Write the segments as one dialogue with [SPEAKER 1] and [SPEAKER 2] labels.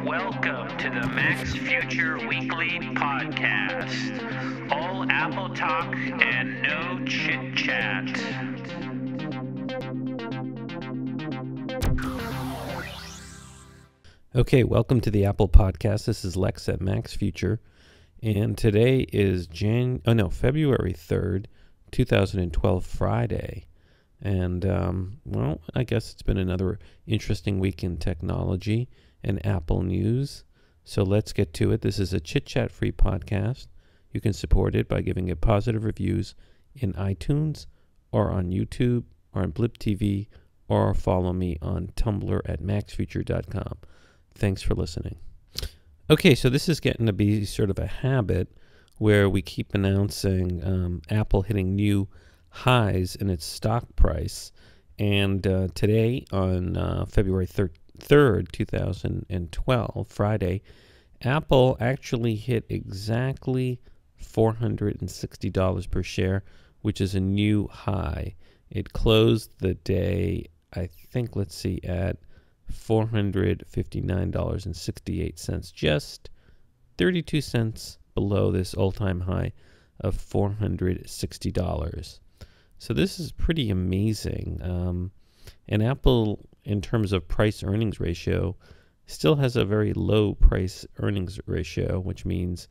[SPEAKER 1] Welcome to the Mac's Future Weekly Podcast. All Apple talk and no chit-chat.
[SPEAKER 2] Okay, welcome to the Apple Podcast. This is Lex at Mac's Future, and today is February 3rd, 2012, Friday. And, well, I guess it's been another interesting week in technology and Apple news. So let's get to it. This is a chit-chat free podcast. You can support it by giving it positive reviews in iTunes or on YouTube or on Blip TV, or follow me on Tumblr at maxfuture.com. Thanks for listening. Okay, so this is getting to be sort of a habit where we keep announcing Apple hitting new highs in its stock price. And today, on February 3rd, 2012, Friday, Apple actually hit exactly $460 per share, which is a new high. It closed the day, I think, at $459.68, just 32 cents below this all-time high of $460. So this is pretty amazing. And Apple, in terms of price-earnings ratio, still has a very low price-earnings ratio, which means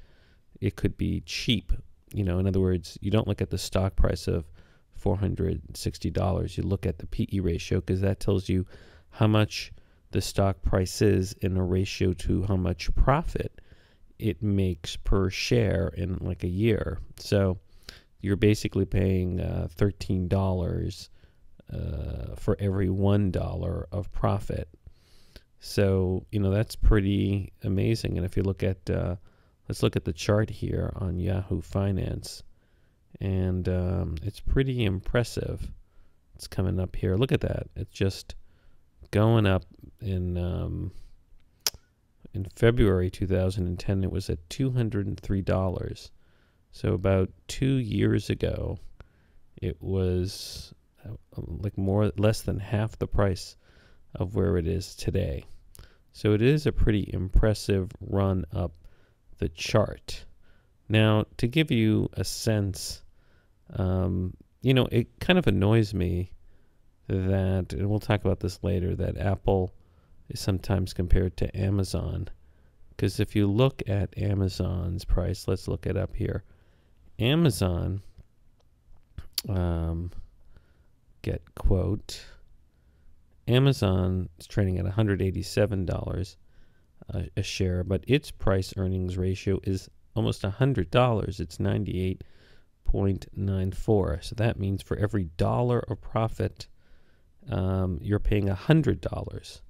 [SPEAKER 2] it could be cheap. In other words, you don't look at the stock price of $460. You look at the PE ratio, because that tells you how much the stock price is in a ratio to how much profit it makes per share in like a year. So you're basically paying $13 for every $1 of profit. So, that's pretty amazing. And if you look at, let's look at the chart here on Yahoo Finance. And it's pretty impressive. It's coming up here. Look at that. It's just going up. In February 2010, it was at $203. So about 2 years ago, it was less than half the price of where it is today. So it is a pretty impressive run up the chart. Now, to give you a sense, it kind of annoys me that, and we'll talk about this later, that Apple is sometimes compared to Amazon. Because if you look at Amazon's price, let's look it up here. Amazon, get quote, Amazon is trading at $187 a share, but its price earnings ratio is almost $100. It's 98.94. So that means for every $1 of profit, you're paying $100.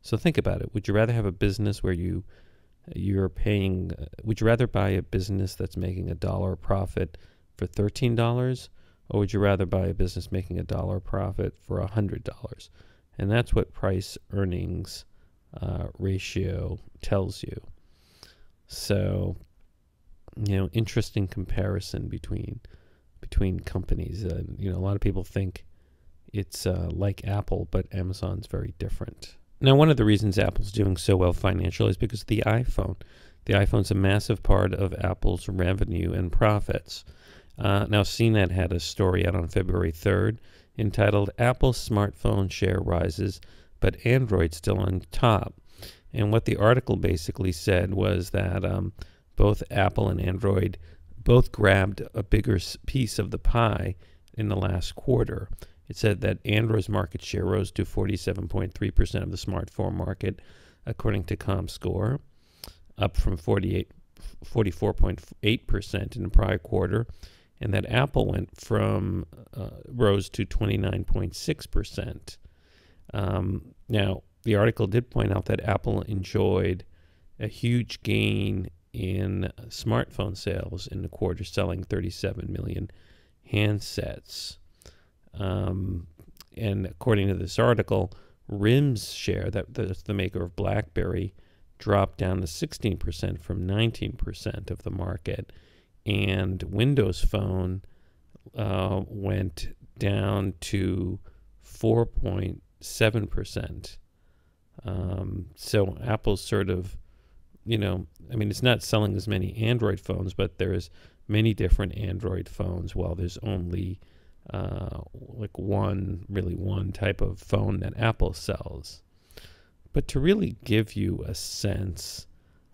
[SPEAKER 2] So think about it. Would you rather have a business where you're paying? Would you rather buy a business that's making $1 profit for $13, or would you rather buy a business making $1 profit for $100? And that's what price earnings ratio tells you. So, interesting comparison between companies. A lot of people think it's like Apple, but Amazon's very different. Now, one of the reasons Apple's doing so well financially is because of the iPhone. The iPhone's a massive part of Apple's revenue and profits. Now, CNET had a story out on February 3rd entitled, "Apple's Smartphone Share Rises, but Android's Still on Top." And what the article basically said was that both Apple and Android both grabbed a bigger piece of the pie in the last quarter. It said that Android's market share rose to 47.3% of the smartphone market, according to ComScore, up from 44.8% in the prior quarter, and that Apple rose to 29.6%. Now, the article did point out that Apple enjoyed a huge gain in smartphone sales in the quarter, selling 37 million handsets. And according to this article, RIM's share, that's the maker of BlackBerry, dropped down to 16% from 19% of the market. And Windows Phone went down to 4.7%. So Apple's sort of I mean, it's not selling as many Android phones, but there's many different Android phones. While there's only like one type of phone that Apple sells. But to really give you a sense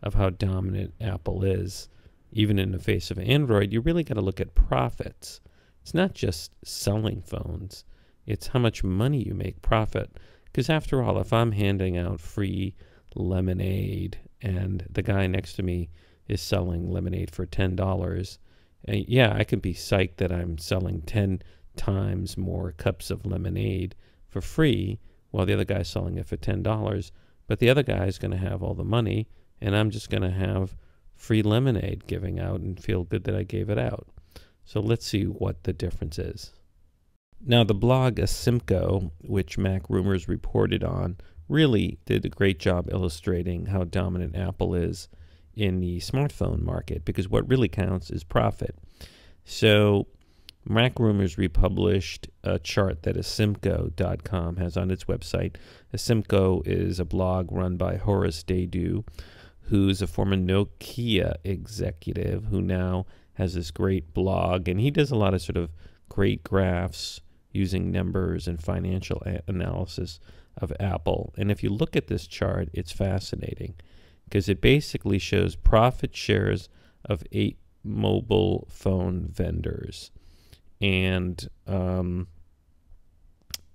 [SPEAKER 2] of how dominant Apple is, even in the face of Android, you really got to look at profits. It's not just selling phones. It's how much money you make profit. Because after all, if I'm handing out free lemonade and the guy next to me is selling lemonade for $10, yeah, I can be psyched that I'm selling 10 times more cups of lemonade for free while the other guy's selling it for $10. But the other guy's going to have all the money, and I'm just going to have free lemonade giving out and feel good that I gave it out. So let's see what the difference is. Now, the blog Asimco, which MacRumors reported on, really did a great job illustrating how dominant Apple is in the smartphone market, because what really counts is profit. So MacRumors republished a chart that Asimco.com has on its website. Asimco is a blog run by Horace Daydew, who's a former Nokia executive who now has this great blog, and he does a lot of sort of great graphs using numbers and financial analysis of Apple. And if you look at this chart, it's fascinating because it basically shows profit shares of 8 mobile phone vendors. And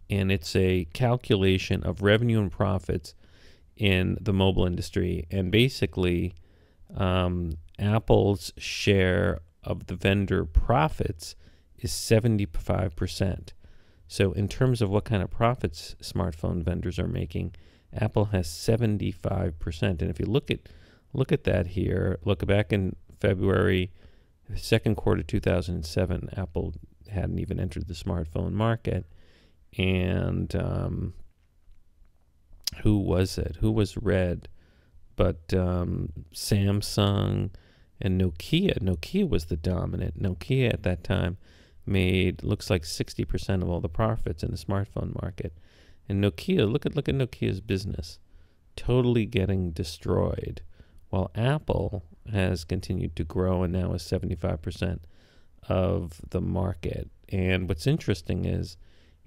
[SPEAKER 2] it's a calculation of revenue and profits in the mobile industry. And basically, Apple's share of the vendor profits is 75%. So in terms of what kind of profits smartphone vendors are making, Apple has 75%. And if you look at that here, look back in February, second quarter 2007, Apple hadn't even entered the smartphone market. And who was it? Who was red? But Samsung and Nokia. Nokia was the dominant. Nokia at that time made, looks like 60% of all the profits in the smartphone market. And Nokia, look at Nokia's business, totally getting destroyed, while Apple has continued to grow and now is 75% of the market. And what's interesting is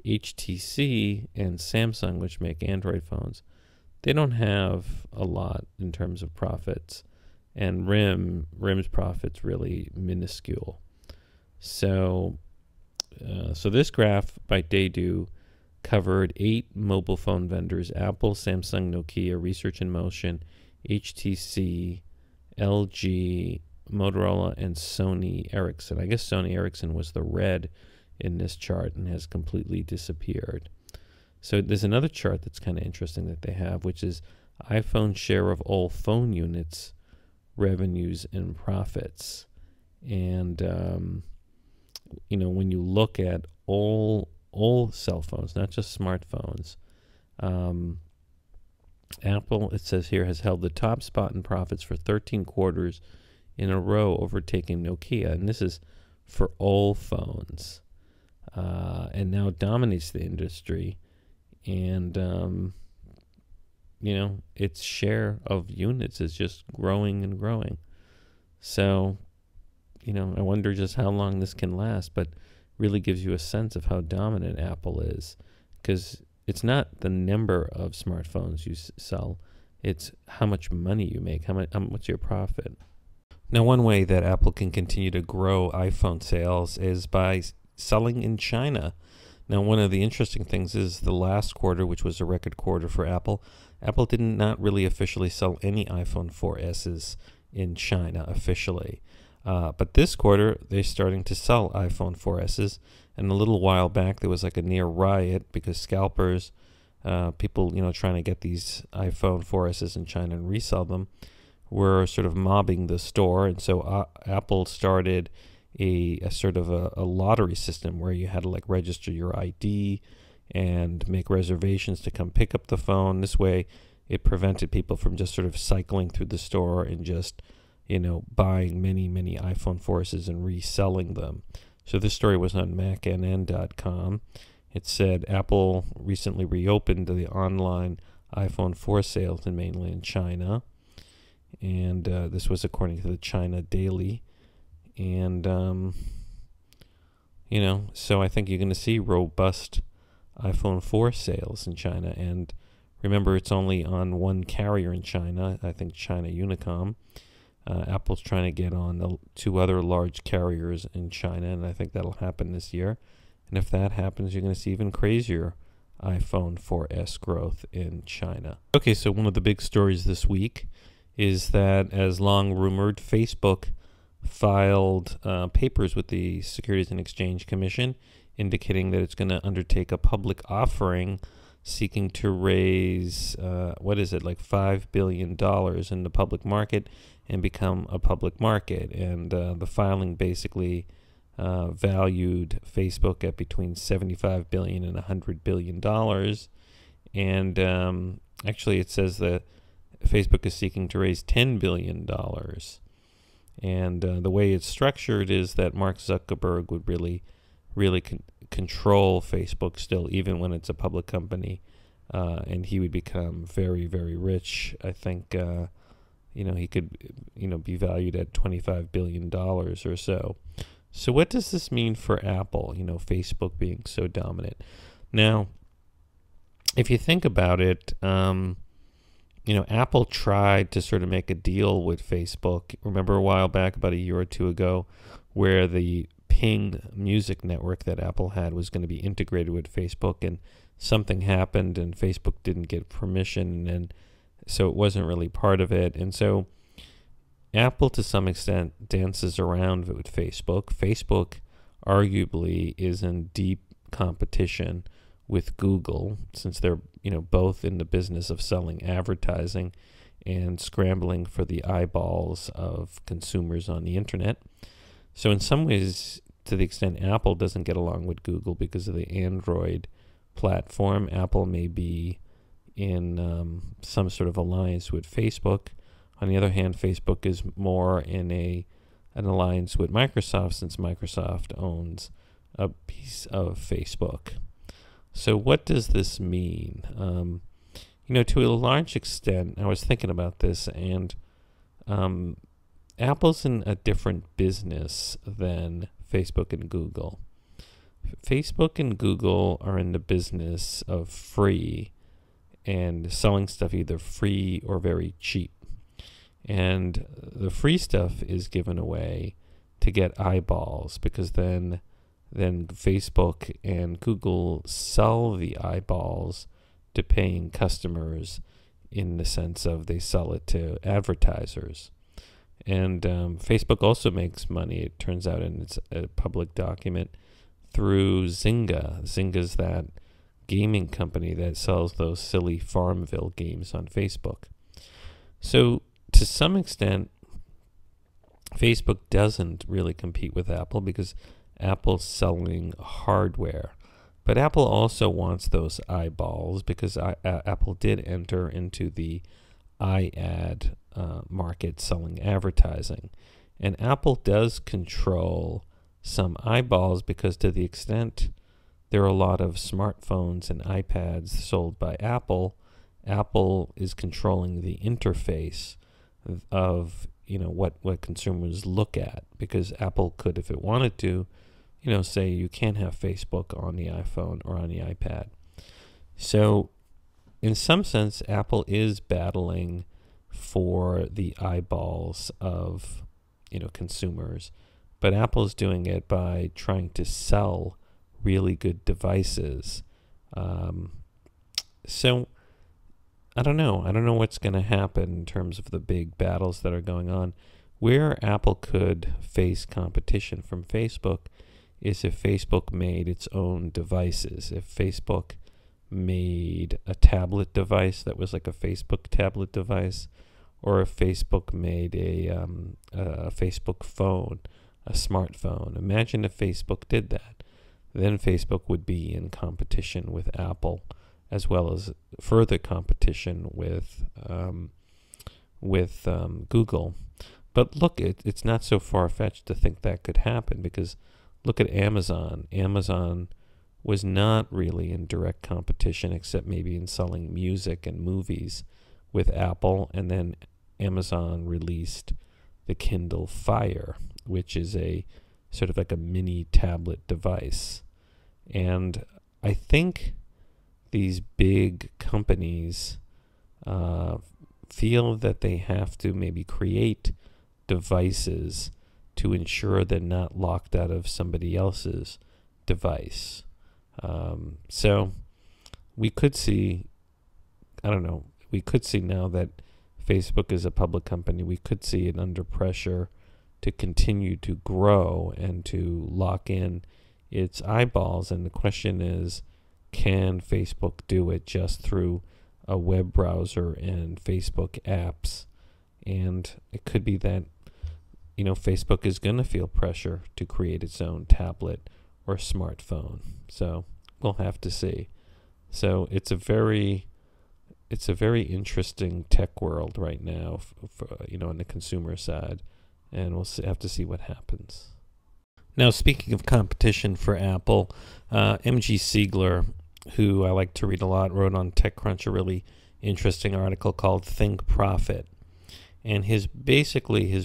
[SPEAKER 2] HTC and Samsung, which make Android phones, they don't have a lot in terms of profits, and RIM's profits really minuscule. So this graph by Daydew covered 8 mobile phone vendors: Apple, Samsung, Nokia, Research in Motion, HTC, LG, Motorola, and Sony Ericsson. I guess Sony Ericsson was the red in this chart and has completely disappeared. So there's another chart that's kind of interesting that they have, which is iPhone share of all phone units, revenues, and profits. And when you look at all cell phones, not just smartphones, Apple, it says here, has held the top spot in profits for 13 quarters in a row, overtaking Nokia, and this is for all phones, and now dominates the industry. And its share of units is just growing and growing. So I wonder just how long this can last, but really gives you a sense of how dominant Apple is, because it's not the number of smartphones you sell, it's how much money you make, what's your profit. Now, one way that Apple can continue to grow iPhone sales is by selling in China. Now, one of the interesting things is the last quarter, which was a record quarter for Apple, Apple did not really officially sell any iPhone 4Ss in China officially. But this quarter, they're starting to sell iPhone 4Ss. And a little while back, there was like a near riot because scalpers, people, trying to get these iPhone 4Ss in China and resell them, were sort of mobbing the store. And so Apple started a sort of a lottery system where you had to register your ID and make reservations to come pick up the phone. This way, it prevented people from just sort of cycling through the store and just buying many iPhone 4Ss and reselling them. So this story was on MacNN.com. It said Apple recently reopened the online iPhone 4 sales in mainland China. And this was according to the China Daily. And, so I think you're going to see robust iPhone 4 sales in China. And remember, it's only on one carrier in China, I think China Unicom. Apple's trying to get on the 2 other large carriers in China, and I think that'll happen this year. And if that happens, you're going to see even crazier iPhone 4S growth in China. Okay, so one of the big stories this week is that, as long rumored, Facebook filed papers with the Securities and Exchange Commission indicating that it's going to undertake a public offering seeking to raise, $5 billion in the public market and become a public market. And the filing basically valued Facebook at between $75 billion and $100 billion. And actually it says that Facebook is seeking to raise $10 billion. And the way it's structured is that Mark Zuckerberg would really control Facebook still, even when it's a public company. And he would become very, very rich. I think, he could, be valued at $25 billion or so. So what does this mean for Apple, Facebook being so dominant? Now, if you think about it, Apple tried to sort of make a deal with Facebook. Remember a while back, about a year or two ago, where the Ping music network that Apple had was going to be integrated with Facebook, and something happened and Facebook didn't get permission, and so it wasn't really part of it. And so Apple, to some extent, dances around with Facebook. Facebook arguably is in deep competition with Google, since they're both in the business of selling advertising and scrambling for the eyeballs of consumers on the internet. So in some ways, to the extent Apple doesn't get along with Google because of the Android platform, Apple may be in some sort of alliance with Facebook. On the other hand, Facebook is more in an alliance with Microsoft, since Microsoft owns a piece of Facebook. So what does this mean? To a large extent, I was thinking about this, and Apple's in a different business than Facebook and Google. Facebook and Google are in the business of free and selling stuff either free or very cheap. And the free stuff is given away to get eyeballs, because then Facebook and Google sell the eyeballs to paying customers, in the sense of they sell it to advertisers. And Facebook also makes money, it turns out, and it's a public document, through Zynga. Zynga's that gaming company that sells those silly Farmville games on Facebook. So to some extent, Facebook doesn't really compete with Apple because Apple's selling hardware. But Apple also wants those eyeballs, because Apple did enter into the iAd market selling advertising. And Apple does control some eyeballs, because to the extent there are a lot of smartphones and iPads sold by Apple, Apple is controlling the interface of what consumers look at, because Apple could, if it wanted to, say you can't have Facebook on the iPhone or on the iPad. So in some sense, Apple is battling for the eyeballs of consumers, but Apple's doing it by trying to sell really good devices. So I don't know what's going to happen in terms of the big battles that are going on. Where Apple could face competition from Facebook is if Facebook made its own devices. If Facebook made a tablet device that was like a Facebook tablet device, or if Facebook made a Facebook phone, a smartphone. Imagine if Facebook did that. Then Facebook would be in competition with Apple, as well as further competition with Google. But look, it's not so far-fetched to think that could happen, because look at Amazon. Amazon was not really in direct competition, except maybe in selling music and movies, with Apple. And then Amazon released the Kindle Fire, which is a sort of like a mini tablet device. And I think these big companies feel that they have to maybe create devices to ensure they're not locked out of somebody else's device. So we could see, I don't know, we could see now that Facebook is a public company, we could see it under pressure to continue to grow and to lock in its eyeballs. And the question is, can Facebook do it just through a web browser and Facebook apps? And it could be that, Facebook is going to feel pressure to create its own tablet or smartphone. So we'll have to see. So it's a very interesting tech world right now, on the consumer side, and we'll have to see what happens. Now, speaking of competition for Apple, MG Siegler, who I like to read a lot, wrote on TechCrunch a really interesting article called Think Profit. And his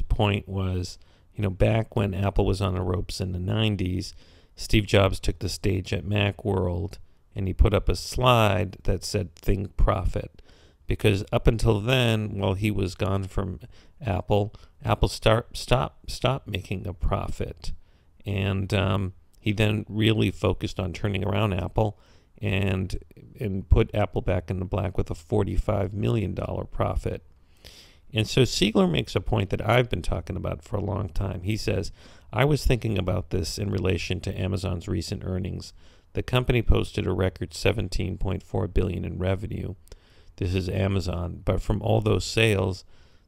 [SPEAKER 2] point was, back when Apple was on the ropes in the 90s, Steve Jobs took the stage at MacWorld, and he put up a slide that said Think Profit. Because up until then, while he was gone from Apple stopped making a profit. And he then really focused on turning around Apple and put Apple back in the black with a $45 million profit. And so Siegler makes a point that I've been talking about for a long time. He says, I was thinking about this in relation to Amazon's recent earnings. The company posted a record $17.4 billion in revenue. This is Amazon. But from all those sales,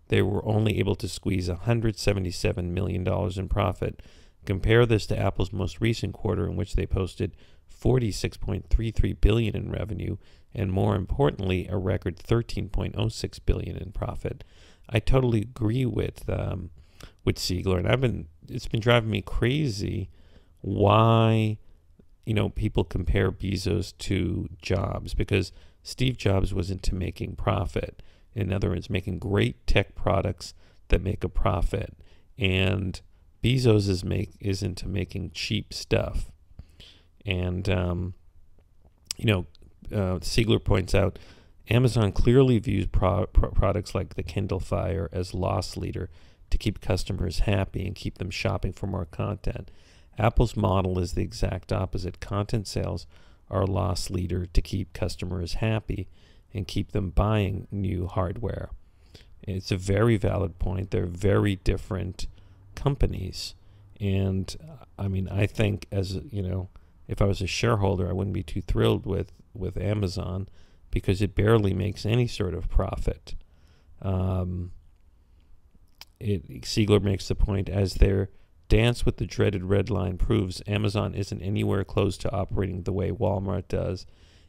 [SPEAKER 2] they were only able to squeeze $177 million in profit. Compare this to Apple's most recent quarter, in which they posted $46.33 billion in revenue, and more importantly, a record $13.06 billion in profit. I totally agree with Siegler, and it's been driving me crazy why people compare Bezos to Jobs, because Steve Jobs was into making profit. In other words, making great tech products that make a profit, and Bezos is into making cheap stuff. And Siegler points out, Amazon clearly views products like the Kindle Fire as loss leader to keep customers happy and keep them shopping for more content. Apple's model is the exact opposite. Content sales are a loss leader to keep customers happy and keep them buying new hardware. It's a very valid point. They're very different companies. And I think if I was a shareholder, I wouldn't be too thrilled with Amazon, because it barely makes any sort of profit. Siegler makes the point, as their dance with the dreaded red line proves, Amazon isn't anywhere close to operating the way Walmart does.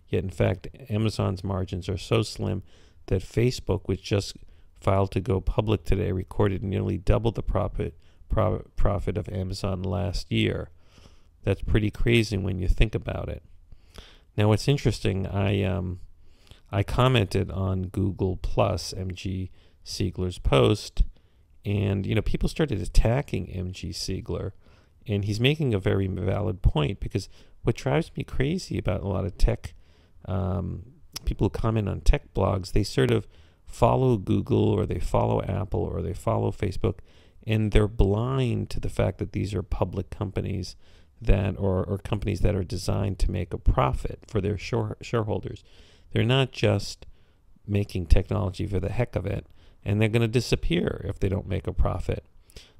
[SPEAKER 2] Yet, in fact, Amazon's margins are so slim that Facebook, which just filed to go public today, recorded nearly double the profit of Amazon last year. That's pretty crazy when you think about it. Now, what's interesting, I commented on Google Plus MG Siegler's post, and people started attacking MG Siegler, and he's making a very valid point, because what drives me crazy about a lot of tech people who comment on tech blogs, they sort of follow Google, or they follow Apple, or they follow Facebook, and they're blind to the fact that these are public companies that or companies that are designed to make a profit for their shareholders. They're not just making technology for the heck of it, and they're going to disappear if they don't make a profit.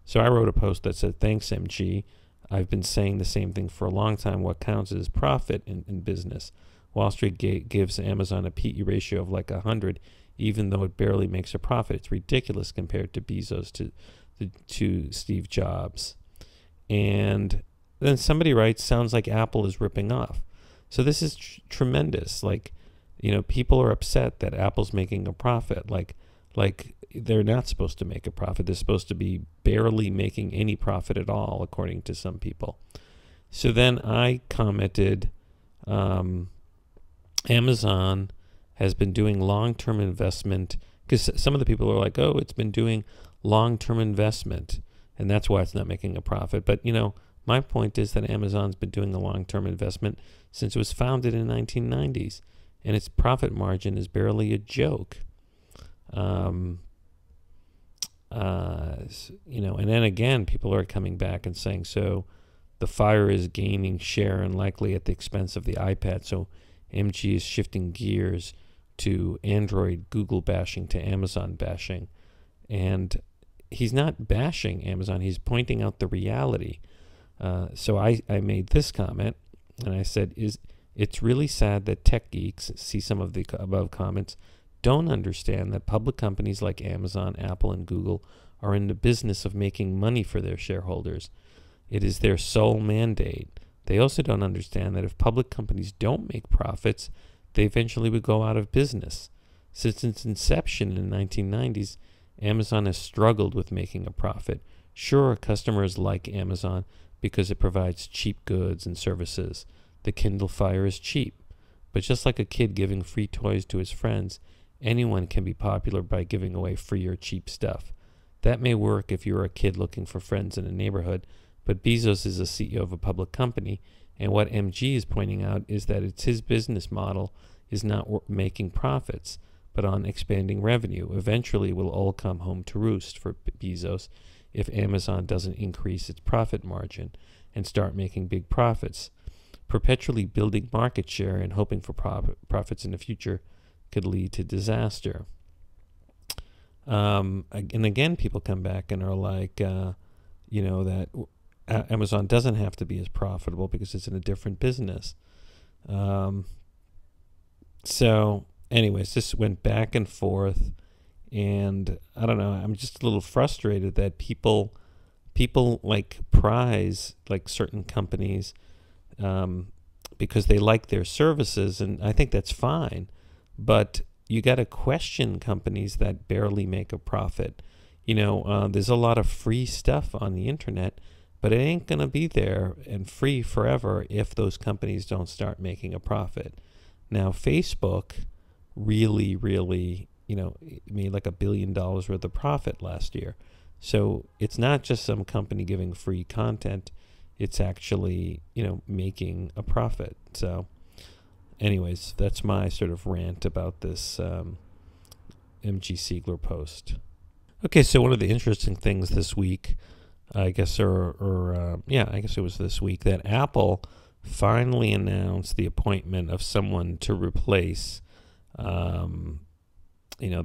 [SPEAKER 2] So I wrote a post that said, thanks, MG. I've been saying the same thing for a long time. What counts is profit in business. Wall Street gives Amazon a PE ratio of like 100, even though it barely makes a profit. It's ridiculous compared to Bezos, to Steve Jobs. And then somebody writes, sounds like Apple is ripping off. So this is tremendous. People are upset that Apple's making a profit. Like they're not supposed to make a profit. They're supposed to be barely making any profit at all, according to some people. So then I commented, Amazon has been doing long-term investment Because some of the people are like, oh, it's been doing long-term investment, and that's why it's not making a profit. But, my point is that Amazon's been doing a long-term investment since it was founded in the 1990s, and its profit margin is barely a joke. And then again, people are coming back and saying, so the Fire is gaining share and likely at the expense of the iPad. So MG is shifting gears to Android Google bashing to Amazon bashing. And he's not bashing Amazon. He's pointing out the reality. So I made this comment, and I said, it's really sad that tech geeks, see some of the above comments, don't understand that public companies like Amazon, Apple, and Google are in the business of making money for their shareholders. It is their sole mandate. They also don't understand that if public companies don't make profits, they eventually would go out of business. Since its inception in the 1990s, Amazon has struggled with making a profit. Sure, customers like Amazon because it provides cheap goods and services. The Kindle Fire is cheap. But just like a kid giving free toys to his friends, anyone can be popular by giving away free or cheap stuff. That may work if you're a kid looking for friends in a neighborhood, but Bezos is a CEO of a public company, and what MG is pointing out is that it's his business model is not making profits, but on expanding revenue. Eventually, it will all come home to roost for Bezos if Amazon doesn't increase its profit margin and start making big profits. Perpetually building market share and hoping for profits in the future could lead to disaster. And again, people come back and are like, that Amazon doesn't have to be as profitable because it's in a different business. So anyways, this went back and forth, and I don't know, I'm just a little frustrated that people like prize like certain companies because they like their services, and I think that's fine, but you got to question companies that barely make a profit. There's a lot of free stuff on the internet, but it ain't going to be there and free forever if those companies don't start making a profit. Now, Facebook really, made like $1 billion worth of profit last year. So it's not just some company giving free content. It's actually, making a profit. So anyways, that's my sort of rant about this MG Siegler post. Okay, so one of the interesting things this week, I guess, I guess it was this week, that Apple finally announced the appointment of someone to replace, the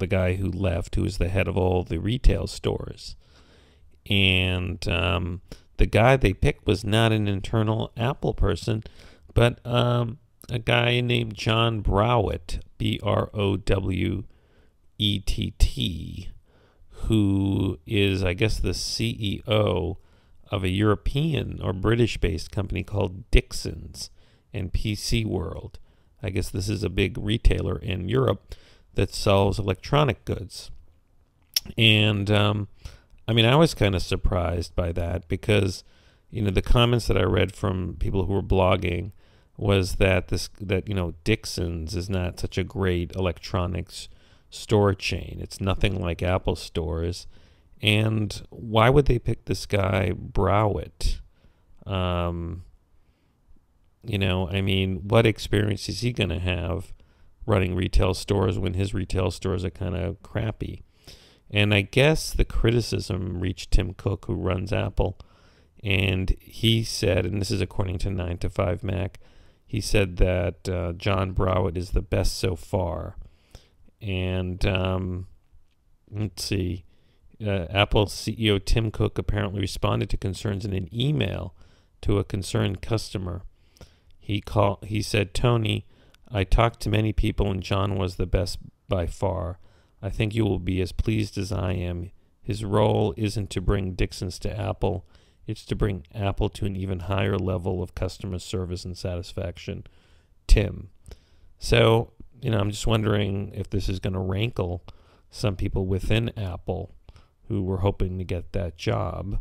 [SPEAKER 2] guy who left, who was the head of all the retail stores. And the guy they picked was not an internal Apple person, but a guy named John Browett, Browett, who is, I guess, the CEO of a European or British-based company called Dixons and PC World. I guess this is a big retailer in Europe that sells electronic goods. And, I was kind of surprised by that because, the comments that I read from people who were blogging was that Dixons is not such a great electronics store chain. It's nothing like Apple stores. And why would they pick this guy Browett? What experience is he going to have running retail stores when his retail stores are kind of crappy? And I guess the criticism reached Tim Cook, who runs Apple, and he said, and this is according to 9to5Mac, he said that John Browett is the best so far. And let's see, Apple CEO Tim Cook apparently responded to concerns in an email to a concerned customer. He said, "Tony, I talked to many people and John was the best by far. I think you will be as pleased as I am. His role isn't to bring Dixons to Apple. It's to bring Apple to an even higher level of customer service and satisfaction. Tim." So, I'm just wondering if this is going to rankle some people within Apple who were hoping to get that job.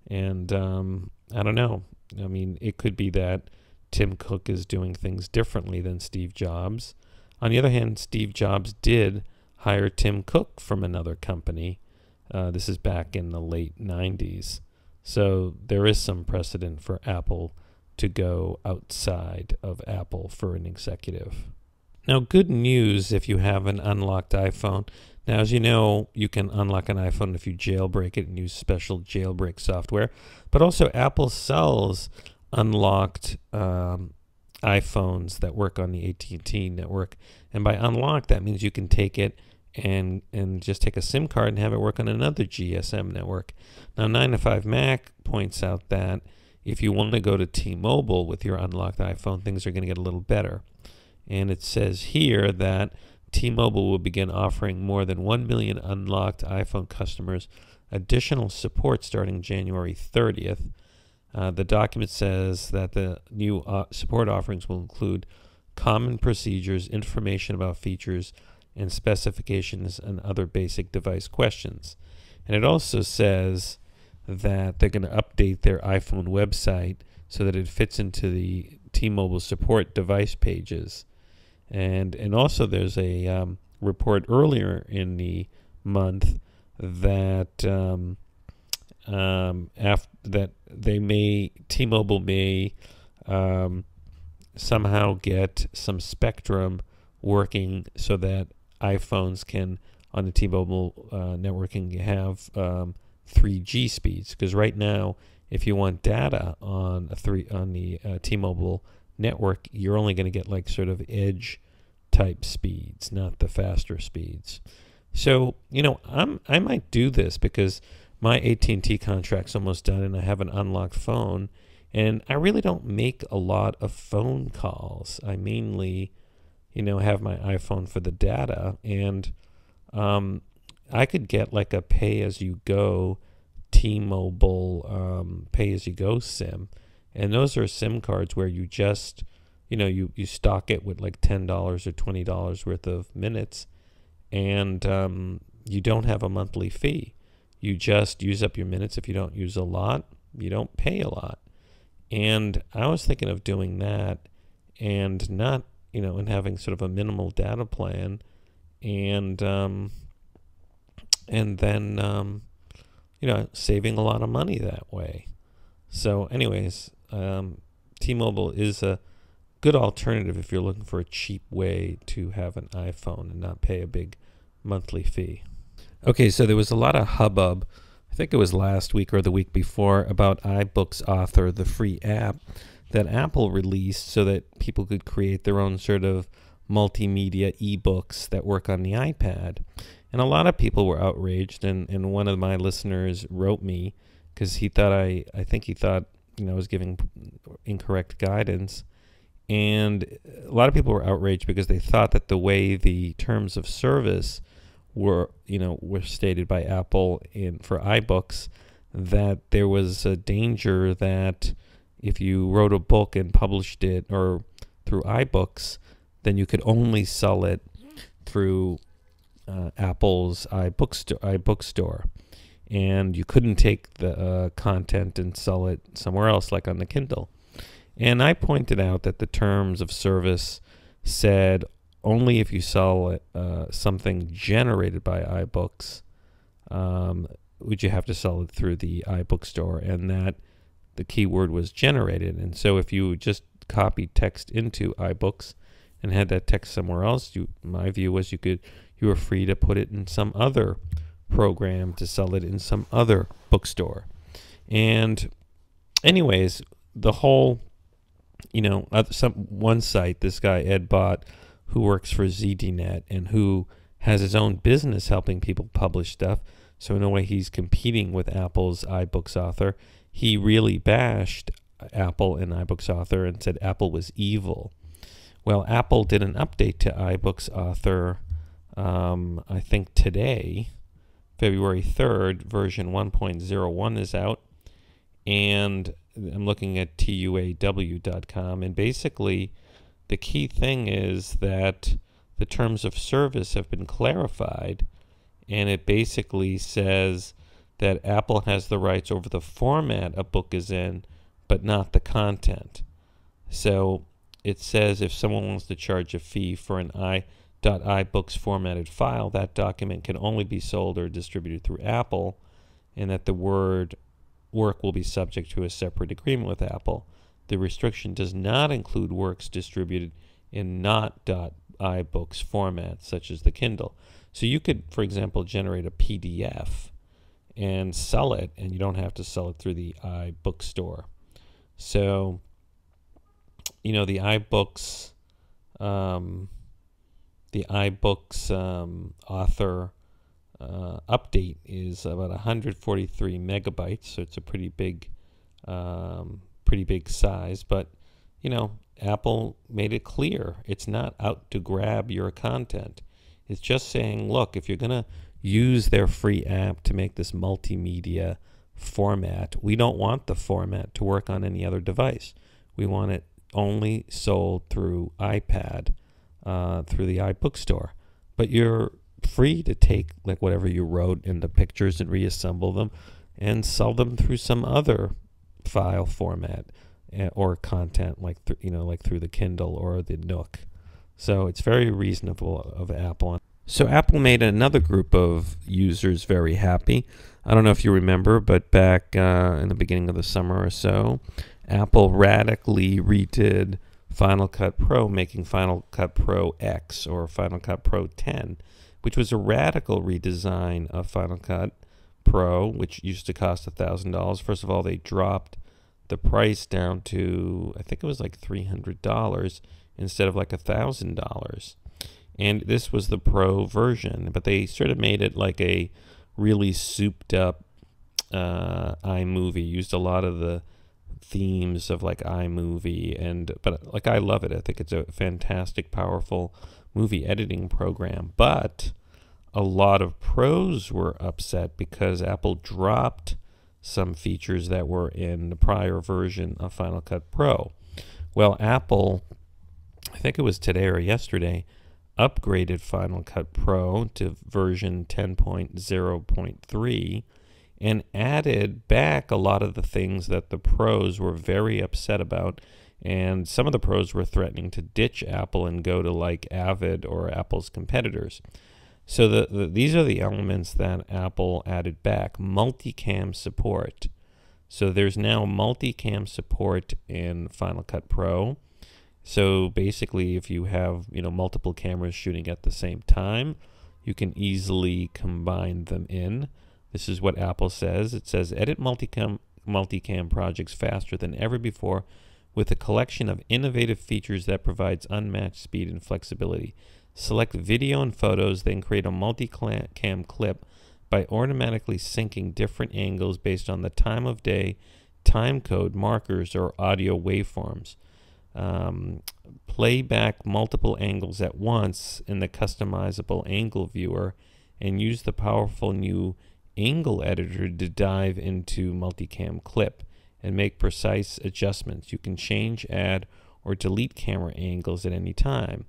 [SPEAKER 2] And I don't know. It could be that Tim Cook is doing things differently than Steve Jobs. On the other hand, Steve Jobs did hire Tim Cook from another company. This is back in the late 90s. So there is some precedent for Apple to go outside of Apple for an executive. Now, good news if you have an unlocked iPhone. Now, as you know, you can unlock an iPhone if you jailbreak it and use special jailbreak software. But also, Apple sells unlocked iPhones that work on the AT&T network. And by unlocked, that means you can take it and just take a SIM card and have it work on another GSM network. Now, 9to5Mac points out that if you want to go to T-Mobile with your unlocked iPhone, things are going to get a little better. And it says here that T-Mobile will begin offering more than 1 million unlocked iPhone customers additional support starting January 30th. The document says that the new support offerings will include common procedures, information about features and specifications, and other basic device questions. And it also says that they're going to update their iPhone website so that it fits into the T-Mobile support device pages. And also there's a report earlier in the month that T-Mobile may somehow get some spectrum working so that iPhones can, on the T-Mobile networking, have 3G speeds. Because right now, if you want data on the T-Mobile network, you're only going to get like sort of edge type speeds, not the faster speeds. So, I might do this because my AT&T contract's almost done and I have an unlocked phone, and I really don't make a lot of phone calls. I mainly, have my iPhone for the data, and I could get like a pay-as-you-go T-Mobile pay-as-you-go SIM, and those are SIM cards where you just, you stock it with like $10 or $20 worth of minutes, and you don't have a monthly fee. You just use up your minutes. If you don't use a lot, you don't pay a lot. And I was thinking of doing that and not, and having sort of a minimal data plan, and then, saving a lot of money that way. So anyways, T-Mobile is a good alternative if you're looking for a cheap way to have an iPhone and not pay a big monthly fee. Okay, so there was a lot of hubbub, I think it was last week or the week before, about iBooks Author, the free app that Apple released so that people could create their own sort of multimedia ebooks that work on the iPad. And a lot of people were outraged, and one of my listeners wrote me because he thought I think he thought I was giving incorrect guidance. And a lot of people were outraged because they thought that the way the terms of service were stated by Apple for iBooks, that there was a danger that if you wrote a book and published it or through iBooks, then you could only sell it through Apple's iBook store, and you couldn't take the content and sell it somewhere else, like on the Kindle. And I pointed out that the terms of service said only if you sell something generated by iBooks would you have to sell it through the iBook store, and that the keyword was generated. And so if you just copied text into iBooks and had that text somewhere else, my view was you were free to put it in some other program to sell it in some other bookstore. And anyways, the whole, one site, this guy Ed Bott, who works for ZDNet and who has his own business helping people publish stuff, so in a way he's competing with Apple's iBooks Author. He really bashed Apple and iBooks Author and said Apple was evil. Well, Apple did an update to iBooks Author, I think today, February 3rd, version 1.01 is out, and I'm looking at TUAW.com, and basically the key thing is that the terms of service have been clarified, and it basically says that Apple has the rights over the format a book is in, but not the content. So it says if someone wants to charge a fee for an .iBooks formatted file, that document can only be sold or distributed through Apple, and that the work will be subject to a separate agreement with Apple. The restriction does not include works distributed in not .iBooks format, such as the Kindle. So you could, for example, generate a PDF and sell it, and you don't have to sell it through the iBook store. So, the iBooks, author update is about 143 megabytes, so it's a pretty big size. But Apple made it clear it's not out to grab your content. It's just saying, look, if you're gonna use their free app to make this multimedia format, we don't want the format to work on any other device. We want it only sold through iPad, through the iBook store. But you're free to take like whatever you wrote into pictures and reassemble them and sell them through some other file format or content, like through the Kindle or the Nook. So it's very reasonable of Apple. So Apple made another group of users very happy. I don't know if you remember, but back in the beginning of the summer or so, Apple radically redid Final Cut Pro, making Final Cut Pro X or Final Cut Pro 10, which was a radical redesign of Final Cut Pro, which used to cost $1,000. First of all, they dropped the price down to, I think it was like $300 instead of like $1,000. And this was the Pro version, but they sort of made it like a really souped up iMovie. Used a lot of the themes of like iMovie, but like I love it. I think it's a fantastic, powerful movie editing program. But a lot of pros were upset because Apple dropped some features that were in the prior version of Final Cut Pro. Well, Apple, I think it was today or yesterday, upgraded Final Cut Pro to version 10.0.3 and added back a lot of the things that the pros were very upset about, and some of the pros were threatening to ditch Apple and go to like Avid or Apple's competitors. So these are the elements that Apple added back. Multicam support. So there's now multicam support in Final Cut Pro. So basically, if you have multiple cameras shooting at the same time, you can easily combine them in. This is what Apple says. It says, edit multicam projects faster than ever before with a collection of innovative features that provides unmatched speed and flexibility. Select video and photos, then create a multicam clip by automatically syncing different angles based on the time of day, time code, markers, or audio waveforms. Play back multiple angles at once in the customizable angle viewer, and use the powerful new angle editor to dive into multicam clip and make precise adjustments. You can change, add, or delete camera angles at any time.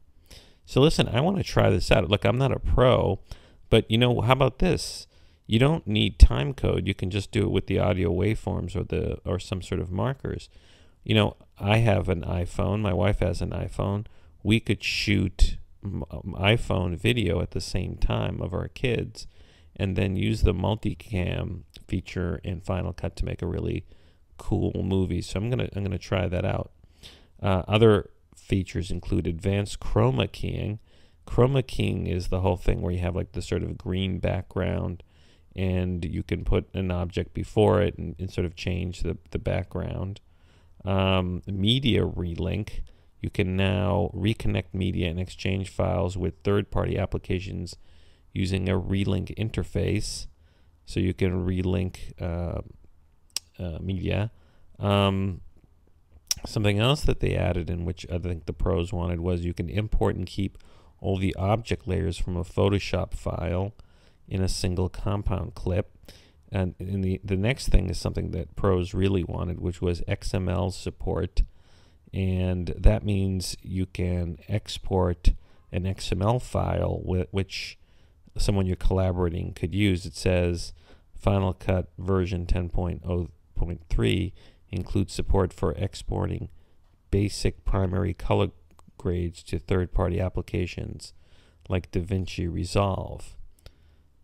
[SPEAKER 2] So listen, I want to try this out. Look, I'm not a pro, but how about this? You don't need time code. You can just do it with the audio waveforms or some sort of markers. I have an iPhone. My wife has an iPhone. We could shoot iPhone video at the same time of our kids, and then use the multicam feature in Final Cut to make a really cool movie. So I'm gonna try that out. Other features include advanced chroma keying. Chroma keying is the whole thing where you have like the sort of green background, and you can put an object before it and sort of change the background. Media relink. You can now reconnect media and exchange files with third-party applications using a relink interface. So you can relink media. Something else that they added, in which I think the pros wanted, was you can import and keep all the object layers from a Photoshop file in a single compound clip. And the next thing is something that pros really wanted, which was XML support. And that means you can export an XML file which someone you're collaborating could use. It says Final Cut version 10.0.3 includes support for exporting basic primary color grades to third-party applications like DaVinci Resolve.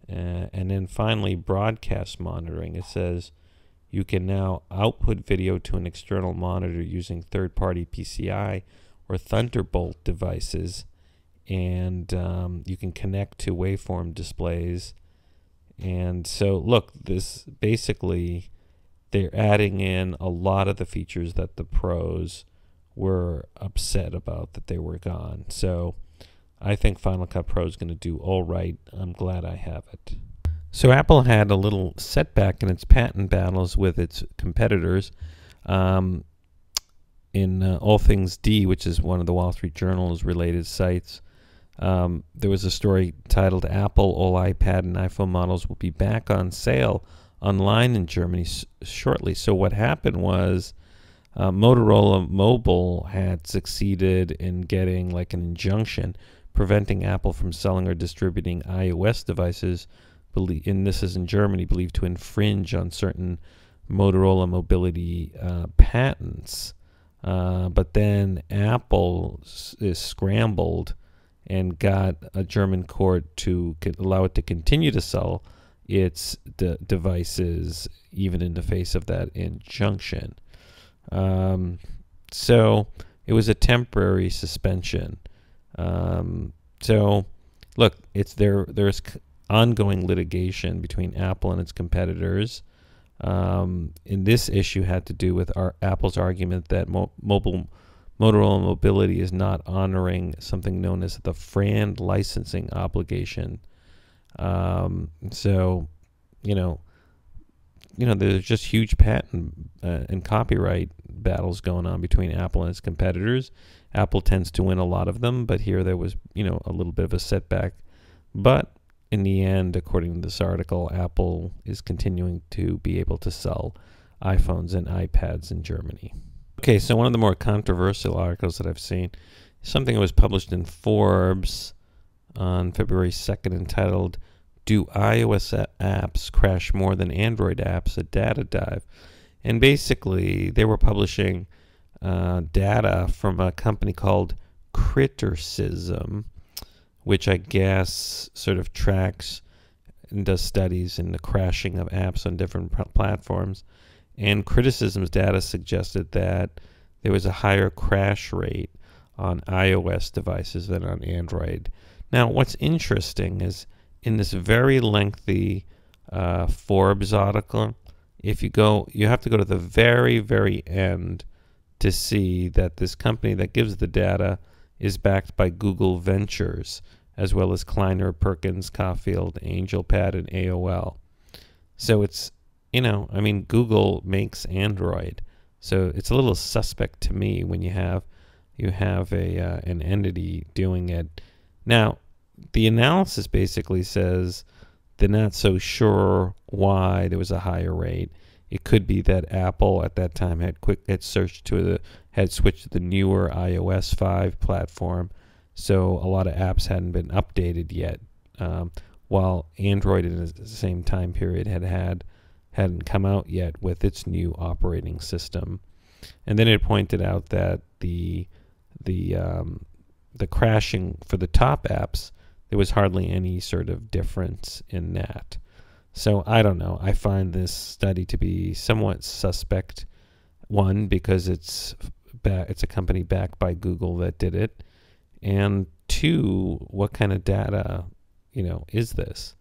[SPEAKER 2] And then finally, broadcast monitoring. It says you can now output video to an external monitor using third-party PCI or Thunderbolt devices, and you can connect to waveform displays. And so, look, this basically, they're adding in a lot of the features that the pros were upset about that they were gone. So I think Final Cut Pro is going to do all right. I'm glad I have it. So Apple had a little setback in its patent battles with its competitors. In All Things D, which is one of the Wall Street Journal's related sites, there was a story titled "Apple All iPad and iPhone models will be back on sale online in Germany shortly." So what happened was Motorola Mobile had succeeded in getting like an injunction preventing Apple from selling or distributing iOS devices, and this is in Germany, believed to infringe on certain Motorola mobility patents. But then Apple is scrambled and got a German court to allow it to continue to sell its devices even in the face of that injunction. So it was a temporary suspension. So look, there's ongoing litigation between Apple and its competitors. In this issue had to do with Apple's argument that Motorola Mobility is not honoring something known as the FRAND licensing obligation. So, there's just huge patent and copyright battles going on between Apple and its competitors. Apple tends to win a lot of them, but here there was, a little bit of a setback. But in the end, according to this article, Apple is continuing to be able to sell iPhones and iPads in Germany. Okay, so one of the more controversial articles that I've seen is something that was published in Forbes on February 2nd entitled, "Do iOS apps crash more than Android apps? A data dive." And basically, they were publishing data from a company called Criticism, which I guess sort of tracks and does studies in the crashing of apps on different platforms. And Criticism's data suggested that there was a higher crash rate on iOS devices than on Android. Now, what's interesting is in this very lengthy Forbes article, you have to go to the very, very end to see that this company that gives the data is backed by Google Ventures, as well as Kleiner, Perkins, Caulfield, AngelPad, and AOL. So it's, Google makes Android. So it's a little suspect to me when you have an entity doing it. Now, the analysis basically says they're not so sure why there was a higher rate. It could be that Apple at that time had switched to the newer iOS 5 platform, so a lot of apps hadn't been updated yet, while Android in the same time period hadn't come out yet with its new operating system. And then it pointed out that the crashing for the top apps, there was hardly any sort of difference in that. So I don't know. I find this study to be somewhat suspect. One, because it's a company backed by Google that did it, and two, what kind of data, is this?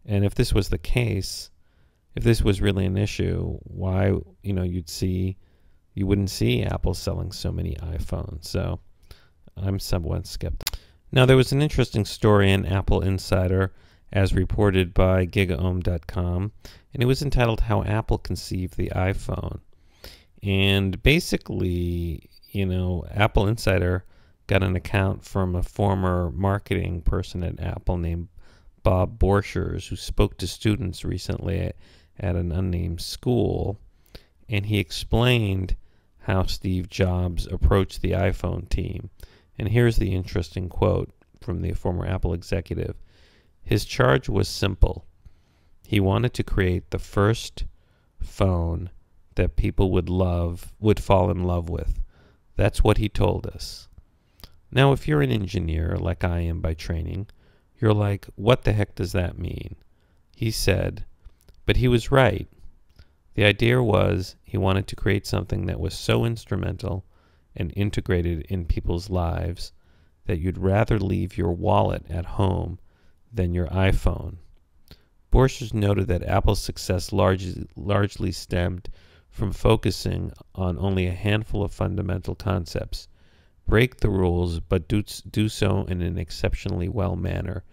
[SPEAKER 2] And if this was the case, if this was really an issue, why, you wouldn't see Apple selling so many iPhones. So I'm somewhat skeptical. Now, there was an interesting story in Apple Insider, as reported by GigaOm.com, and it was entitled "How Apple Conceived the iPhone." And basically, Apple Insider got an account from a former marketing person at Apple named Bob Borchers, who spoke to students recently at an unnamed school, and he explained how Steve Jobs approached the iPhone team. And here's the interesting quote from the former Apple executive. His charge was simple. He wanted to create the first phone that people would fall in love with. That's what he told us. Now, if you're an engineer like I am by training, you're like, what the heck does that mean? He said, but he was right. The idea was he wanted to create something that was so instrumental and integrated in people's lives that you'd rather leave your wallet at home than your iPhone. Borchers noted that Apple's success largely stemmed from focusing on only a handful of fundamental concepts. Break the rules, but do so in an exceptionally well manner.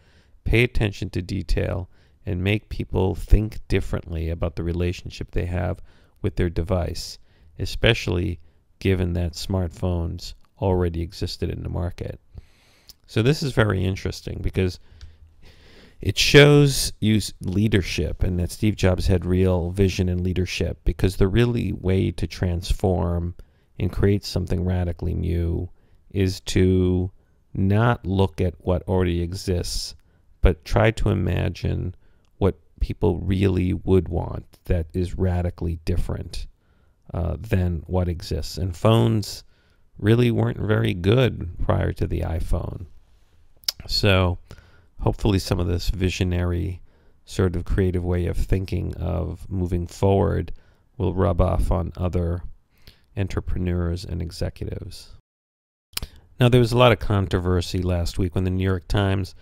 [SPEAKER 2] Pay attention to detail and make people think differently about the relationship they have with their device, especially given that smartphones already existed in the market. So this is very interesting because it shows you leadership, and that Steve Jobs had real vision and leadership, because the really way to transform and create something radically new is to not look at what already exists, but try to imagine what people really would want that is radically different than what exists. And phones really weren't very good prior to the iPhone. So hopefully some of this visionary sort of creative way of thinking of moving forward will rub off on other entrepreneurs and executives. Now, there was a lot of controversy last week when the New York Times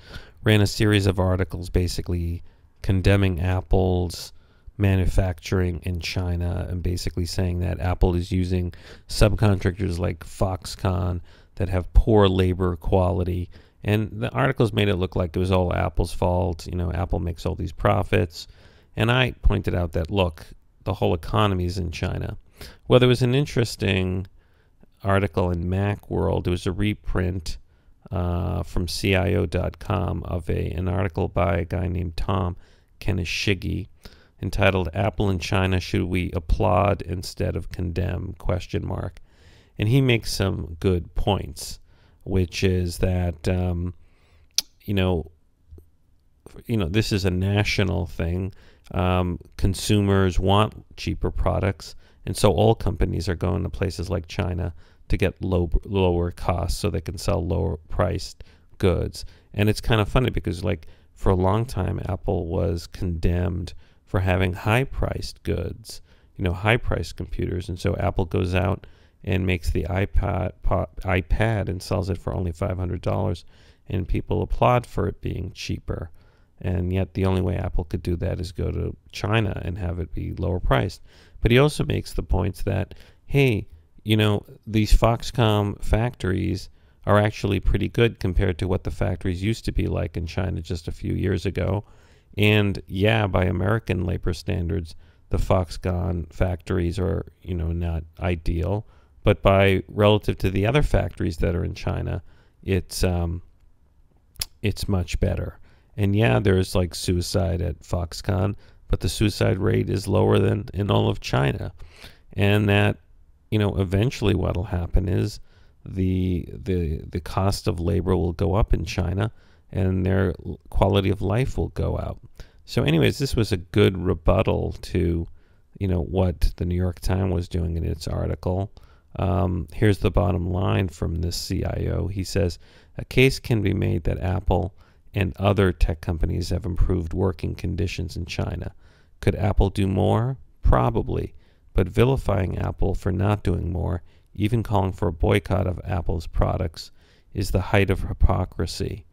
[SPEAKER 2] ran a series of articles basically condemning Apple's manufacturing in China and basically saying that Apple is using subcontractors like Foxconn that have poor labor quality. And the articles made it look like it was all Apple's fault. You know, Apple makes all these profits. And I pointed out that, look, the whole economy is in China. Well, there was an interesting article in MacWorld. It was a reprint from CIO.com of an article by a guy named Tom Kaneshigi entitled "Apple in China, Should We Applaud Instead of Condemn?" ? And he makes some good points, which is that this is a national thing. Consumers want cheaper products, and so all companies are going to places like China to get lower costs so they can sell lower priced goods. And it's kind of funny because, like, for a long time Apple was condemned for having high-priced goods, high-priced computers. And so Apple goes out and makes the iPad and sells it for only $500, and people applaud for it being cheaper. And yet the only way Apple could do that is go to China and have it be lower priced. But he also makes the points that, hey, these Foxconn factories are actually pretty good compared to what the factories used to be like in China just a few years ago. And yeah, by American labor standards, the Foxconn factories are, not ideal. But by relative to the other factories that are in China, it's much better. And yeah, there's like suicide at Foxconn, but the suicide rate is lower than in all of China. And that, eventually what'll happen is the cost of labor will go up in China and their quality of life will go out. So anyways, this was a good rebuttal to, what the New York Times was doing in its article. Here's the bottom line from this CIO. He says, a case can be made that Apple and other tech companies have improved working conditions in China. Could Apple do more? Probably. But vilifying Apple for not doing more, even calling for a boycott of Apple's products, is the height of hypocrisy.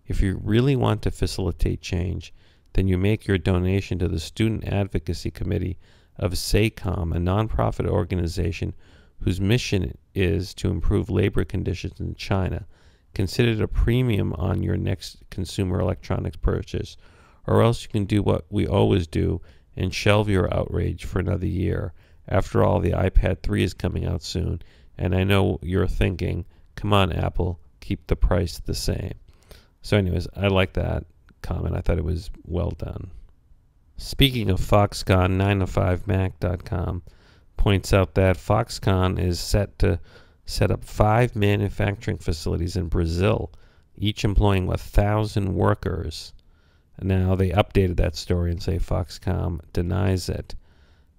[SPEAKER 2] If you really want to facilitate change, then you make your donation to the Student Advocacy Committee of SACOM, a nonprofit organization whose mission is to improve labor conditions in China. Consider it a premium on your next consumer electronics purchase, or else you can do what we always do and shelve your outrage for another year. After all, the iPad 3 is coming out soon, and I know you're thinking, come on, Apple, keep the price the same. So anyways, I like that comment. I thought it was well done. Speaking of Foxconn, 9to5mac.com points out that Foxconn is set to set up 5 manufacturing facilities in Brazil, each employing 1,000 workers. Now, they updated that story and say Foxconn denies it.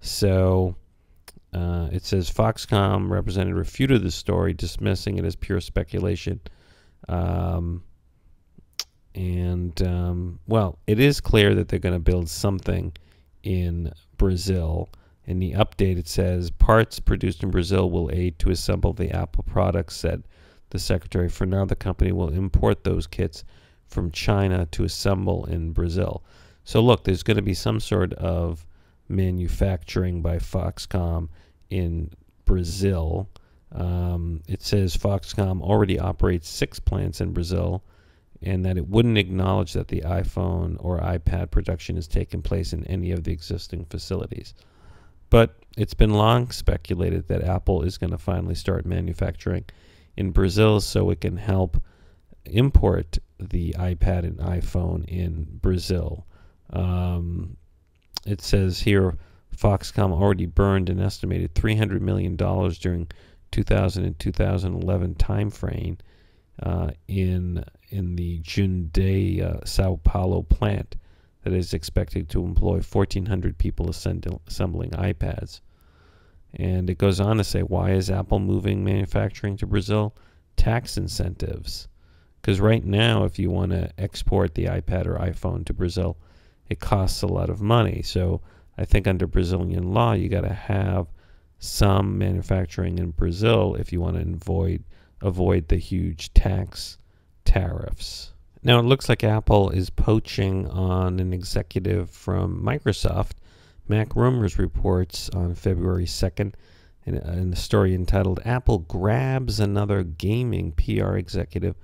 [SPEAKER 2] So it says Foxconn representative refuted the story, dismissing it as pure speculation. And well, it is clear that they're going to build something in Brazil. In the update, it says parts produced in Brazil will aid to assemble the Apple products, said the secretary. For now, the company will import those kits from China to assemble in Brazil. So look, there's going to be some sort of manufacturing by Foxconn in Brazil. It says Foxconn already operates 6 plants in Brazil, and that it wouldn't acknowledge that the iPhone or iPad production has taken place in any of the existing facilities. But it's been long speculated that Apple is going to finally start manufacturing in Brazil so it can help import the iPad and iPhone in Brazil. It says here Foxconn already burned an estimated $300 million during 2000 and 2011 timeframe in the Jundiaí, Sao Paulo plant that is expected to employ 1,400 people assembling iPads. And it goes on to say, why is Apple moving manufacturing to Brazil? Tax incentives. Because right now, if you want to export the iPad or iPhone to Brazil, it costs a lot of money. So I think under Brazilian law, you got to have some manufacturing in Brazil if you want to avoid the huge tax tariffs. Now, it looks like Apple is poaching on an executive from Microsoft. MacRumors reports on February 2nd in a story entitled, Apple Grabs Another Gaming PR Executive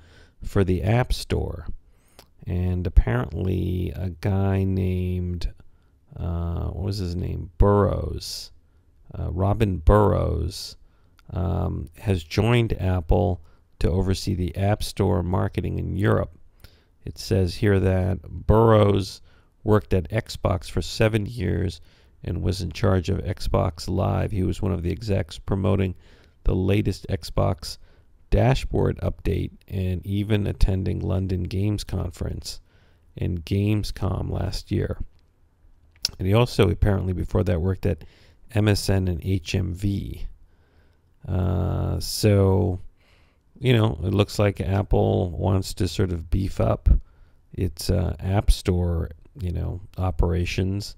[SPEAKER 2] for the App Store. And apparently a guy named, what was his name? Burrows. Robin Burrows has joined Apple to oversee the App Store marketing in Europe. It says here that Burrows worked at Xbox for 7 years and was in charge of Xbox Live. He was one of the execs promoting the latest Xbox dashboard update and even attending London Games Conference and Gamescom last year. And he also apparently before that worked at MSN and HMV. So, you know, it looks like Apple wants to sort of beef up its App Store, you know, operations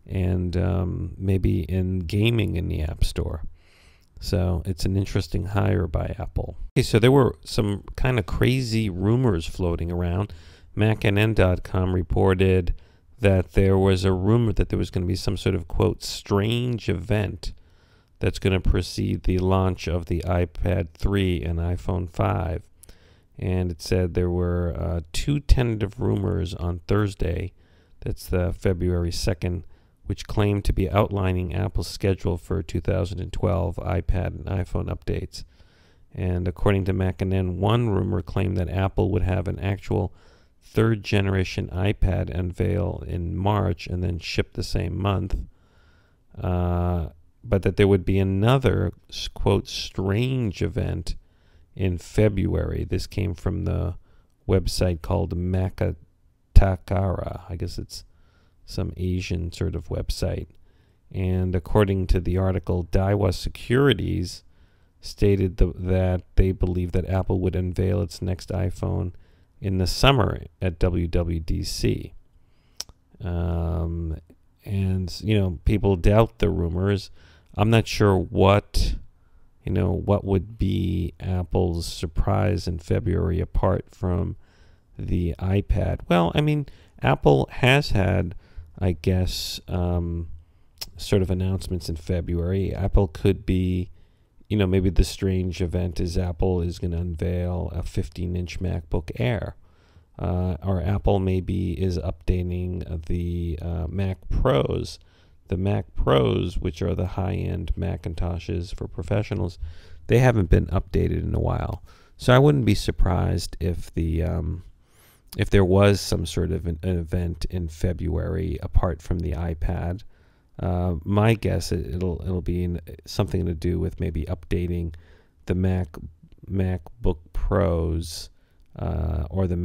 [SPEAKER 2] and maybe in gaming in the App Store. So it's an interesting hire by Apple. Okay, so there were some kind of crazy rumors floating around. MacNN.com reported that there was a rumor that there was going to be some sort of, quote, strange event that's going to precede the launch of the iPad 3 and iPhone 5. And it said there were 2 tentative rumors on Thursday, that's the February 2nd, which claimed to be outlining Apple's schedule for 2012 iPad and iPhone updates. And according to MacNN, one rumor claimed that Apple would have an actual 3rd generation iPad unveil in March and then ship the same month. But that there would be another, quote, strange event in February. This came from the website called Makatakara. I guess it's some Asian sort of website. And according to the article, TUAW Securities stated that they believe that Apple would unveil its next iPhone in the summer at WWDC. And, you know, people doubt the rumors. I'm not sure what would be Apple's surprise in February apart from the iPad. Well, I mean, Apple has had, I guess, sort of announcements in February. Apple could be, you know, maybe the strange event is Apple is going to unveil a 15-inch MacBook Air. Or Apple maybe is updating the Mac Pros. The Mac Pros, which are the high-end Macintoshes for professionals, they haven't been updated in a while. So I wouldn't be surprised if if there was some sort of an event in February apart from the iPad. My guess it'll be something to do with maybe updating the MacBook Pros or the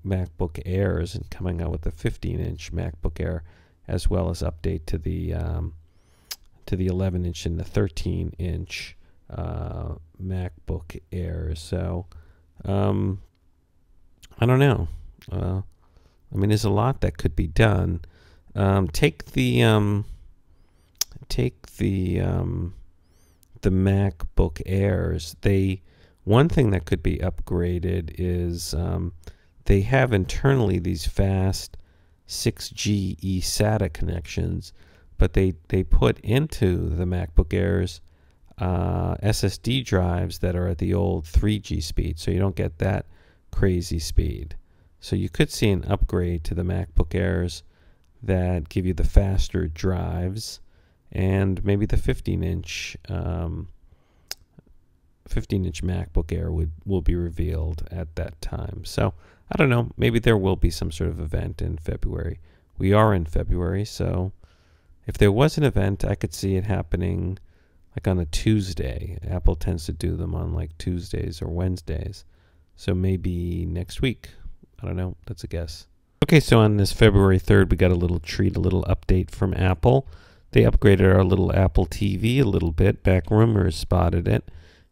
[SPEAKER 2] MacBook Airs and coming out with the 15-inch MacBook Air, as well as update to the 11-inch and the 13-inch MacBook Air. So I don't know. I mean, there's a lot that could be done. Take the MacBook Airs. One thing that could be upgraded is they have internally these fast 6G eSATA connections, but they put into the MacBook Airs SSD drives that are at the old 3G speed, so you don't get that crazy speed. So you could see an upgrade to the MacBook Airs that give you the faster drives, and maybe the 15-inch MacBook Air will be revealed at that time. So I don't know, maybe there will be some sort of event in February. We are in February, so if there was an event, I could see it happening like on a Tuesday. Apple tends to do them on like Tuesdays or Wednesdays. So maybe next week. I don't know. That's a guess. Okay, so on this February 3rd, we got a little treat, a little update from Apple. They upgraded our little Apple TV a little bit. MacRumors spotted it.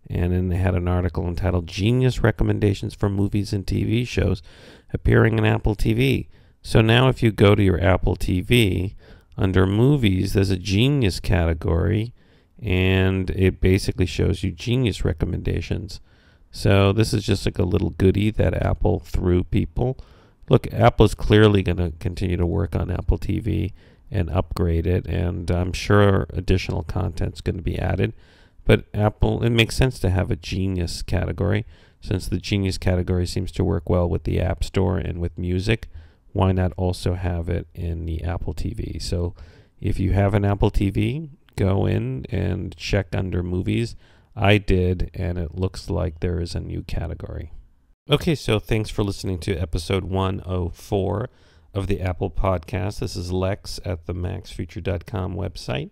[SPEAKER 2] And then they had an article entitled Genius Recommendations for Movies and TV Shows appearing in Apple TV. So now if you go to your Apple TV, under Movies, there's a Genius category, and it basically shows you Genius recommendations. So this is just like a little goodie that Apple threw people. Look, Apple is clearly going to continue to work on Apple TV and upgrade it, and I'm sure additional content's going to be added. But Apple, it makes sense to have a Genius category, since the Genius category seems to work well with the App Store and with music. Why not also have it in the Apple TV? So if you have an Apple TV, go in and check under Movies. I did, and it looks like there is a new category. Okay, so thanks for listening to episode 104 of the Apple Podcast. This is Lex at the MacsFuture.com website,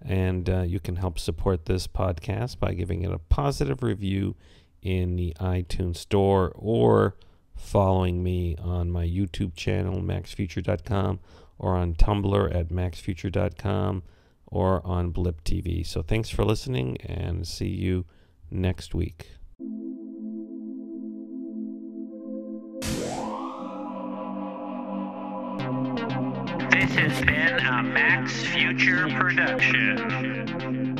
[SPEAKER 2] and you can help support this podcast by giving it a positive review in the iTunes Store or following me on my YouTube channel, MacsFuture.com, or on Tumblr at MacsFuture.com, or on Blip TV. So thanks for listening, and see you next week.
[SPEAKER 1] This has been a Max Future production.